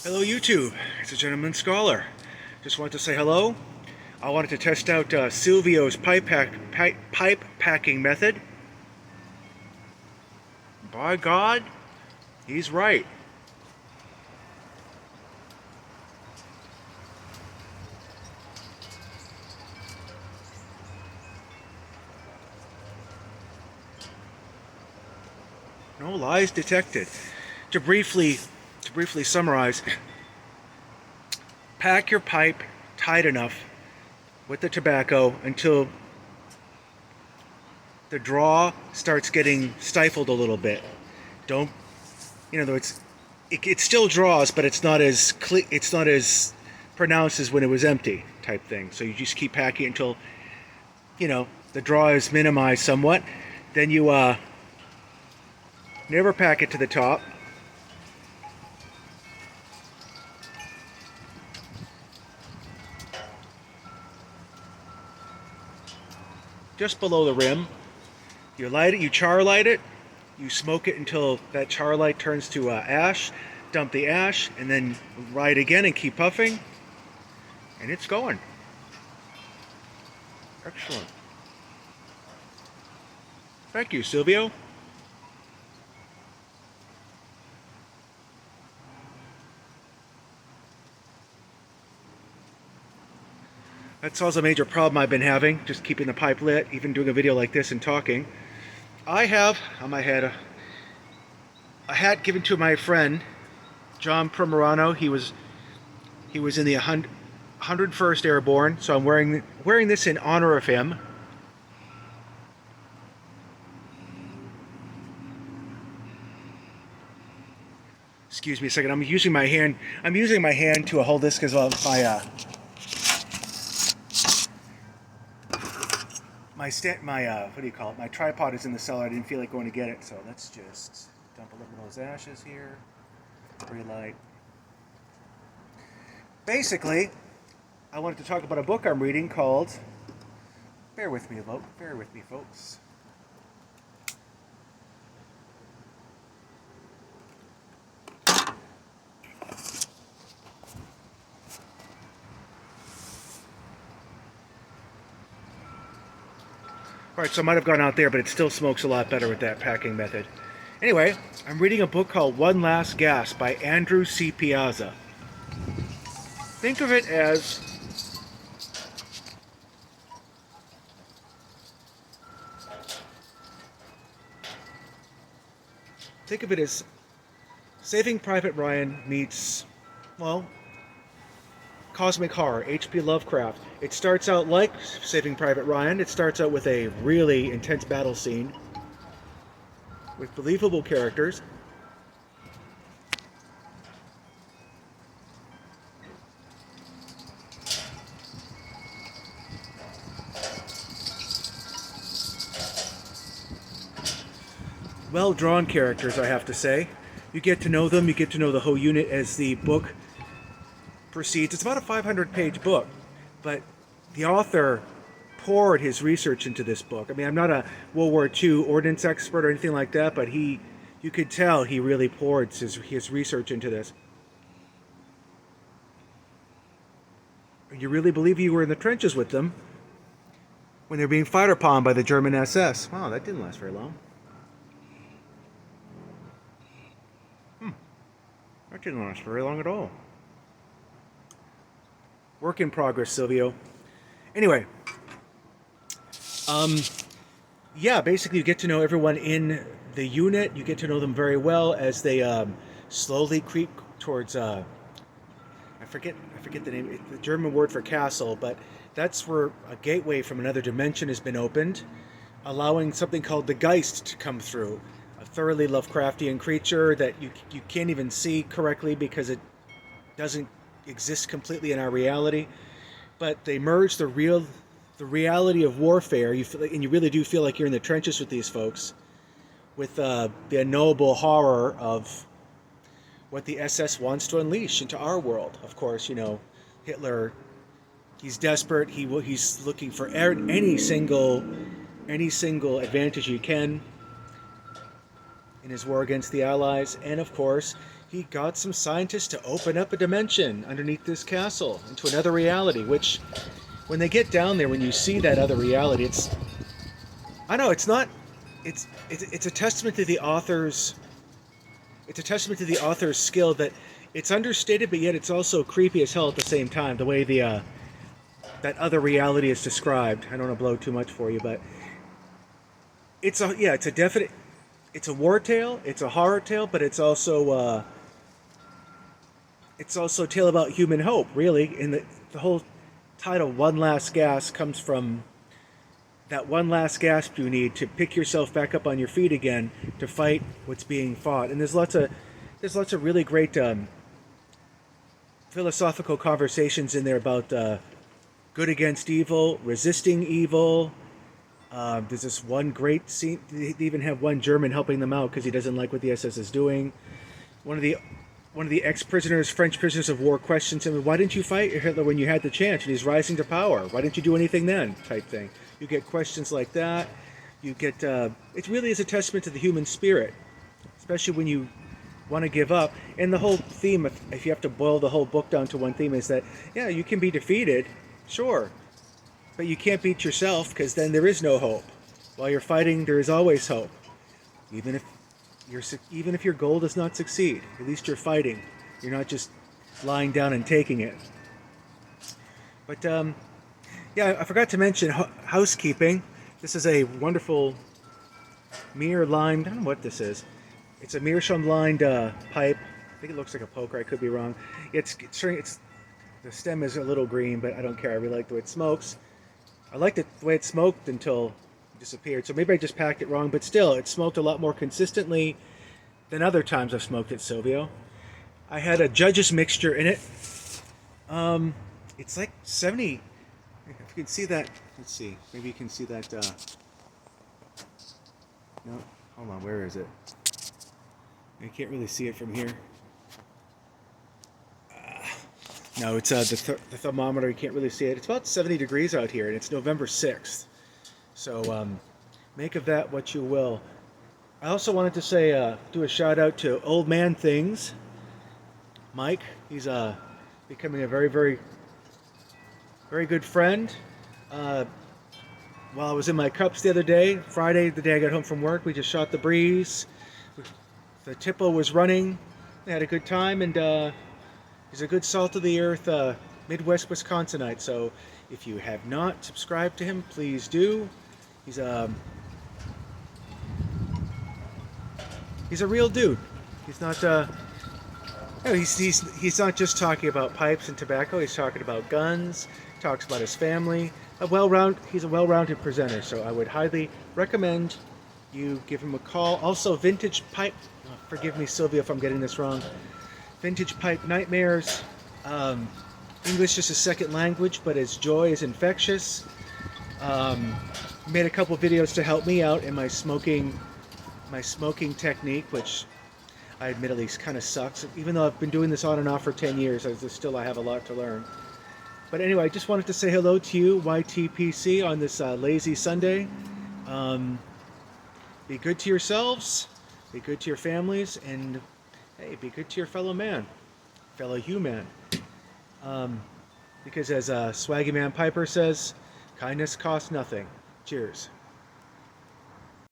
Hello YouTube, it's a gentleman scholar. Just wanted to say hello. I wanted to test out Silvio's pipe packing method. By God, he's right. No lies detected. To briefly summarize, pack your pipe tight enough with the tobacco until the draw starts getting stifled a little bit. Don't, in other words, it still draws, but it's not as pronounced as when it was empty type thing. So you just keep packing until the draw is minimized somewhat. Then you never pack it to the top. Just below the rim. You light it, you char light it, you smoke it until that char light turns to ash, dump the ash, and then light again and keep puffing, and it's going. Excellent. Thank you, Silvio. That solves a major problem I've been having, just keeping the pipe lit, even doing a video like this and talking. I have on my head a hat given to my friend John Primorano. He was in the 101st Airborne, so I'm wearing this in honor of him. Excuse me a second. I'm using my hand to hold this because of my what do you call it? My tripod is in the cellar. I didn't feel like going to get it, so let's just dump a little of those ashes here. Relight. Basically, I wanted to talk about a book I'm reading called. Bear with me, folks. Alright, so I might have gone out there, but it still smokes a lot better with that packing method. Anyway, I'm reading a book called One Last Gasp by Andrew C. Piazza. Think of it as Saving Private Ryan meets, well, cosmic horror, H.P. Lovecraft. It starts out like Saving Private Ryan. It starts out with a really intense battle scene with believable characters. Well-drawn characters, I have to say. You get to know them, you get to know the whole unit as the book proceeds. It's about a 500-page book, but the author poured his research into this book. I mean, I'm not a World War II ordnance expert or anything like that, but you could tell he really poured his research into this. You really believe you were in the trenches with them when they were being fired upon by the German SS. Wow, that didn't last very long. That didn't last very long at all. Work in progress, Silvio. Anyway, yeah, basically you get to know everyone in the unit. You get to know them very well as they slowly creep towards, I forget the name, the German word for castle, but that's where a gateway from another dimension has been opened, allowing something called the Geist to come through. A thoroughly Lovecraftian creature that you can't even see correctly because it doesn't exist completely in our reality, but they merge the reality of warfare. You feel, and you really do feel like you're in the trenches with these folks, with the unknowable horror of what the SS wants to unleash into our world. Of course, Hitler. He's desperate. He's looking for any single advantage he can. in his war against the Allies. And of course, he got some scientists to open up a dimension underneath this castle into another reality, which when they get down there, when you see that other reality, I know it's not it's a testament to the author's skill that it's understated, but yet it's also creepy as hell at the same time. The way the that other reality is described. I don't want to blow too much for you, but it's a definite, it's a war tale, it's a horror tale, but it's also a tale about human hope, really. And the whole title, One Last Gasp, comes from that one last gasp you need to pick yourself back up on your feet again to fight what's being fought. And there's lots of really great philosophical conversations in there about good against evil, resisting evil. There's this one great scene. They even have one German helping them out because he doesn't like what the SS is doing. One of the ex-prisoners, French prisoners of war, questions him, "Why didn't you fight Hitler when you had the chance? And he's rising to power. Why didn't you do anything then?" Type thing. You get questions like that. You get. It really is a testament to the human spirit, especially when you want to give up. And the whole theme, if you have to boil the whole book down to one theme, is that yeah, you can be defeated, sure, but you can't beat yourself, because then there is no hope. While you're fighting, there is always hope, even if your goal does not succeed. At least you're fighting. You're not just lying down and taking it. But yeah, I forgot to mention housekeeping. This is a wonderful mirror-lined. I don't know what this is. It's a meerschaum-lined pipe. I think it looks like a poker. I could be wrong. It's the stem is a little green, but I don't care. I really like the way it smokes. I liked it the way it smoked until it disappeared. So maybe I just packed it wrong, but still, it smoked a lot more consistently than other times I've smoked at Silvio. I had a Judge's mixture in it. It's like 70. If you can see that, let's see. Maybe you can see that. No, hold on. Where is it? I can't really see it from here. No, it's the thermometer. You can't really see it. It's about 70 degrees out here, and it's November 6th. So make of that what you will. I also wanted to say, do a shout out to Old Man Things, Mike. He's becoming a very, very, very good friend. While I was in my cups the other day, Friday, the day I got home from work, we just shot the breeze. The Tippo was running. We had a good time, and he's a good salt of the earth Midwest Wisconsinite. So if you have not subscribed to him, please do. He's a real dude. He's not he's not just talking about pipes and tobacco. He's talking about guns. Talks about his family. He's a well-rounded presenter. So I would highly recommend you give him a call. Also, Vintage Pipe. Forgive me, Sylvia, if I'm getting this wrong. Vintage Pipe Nightmares. English is a second language, but his joy is infectious. Made a couple videos to help me out in my smoking technique, which I admittedly kind of sucks. Even though I've been doing this on and off for 10 years, I have a lot to learn. But anyway, I just wanted to say hello to you, YTPC, on this lazy Sunday. Be good to yourselves, be good to your families, and hey, be good to your fellow human. Because as Swaggy Man Piper says, kindness costs nothing. Cheers.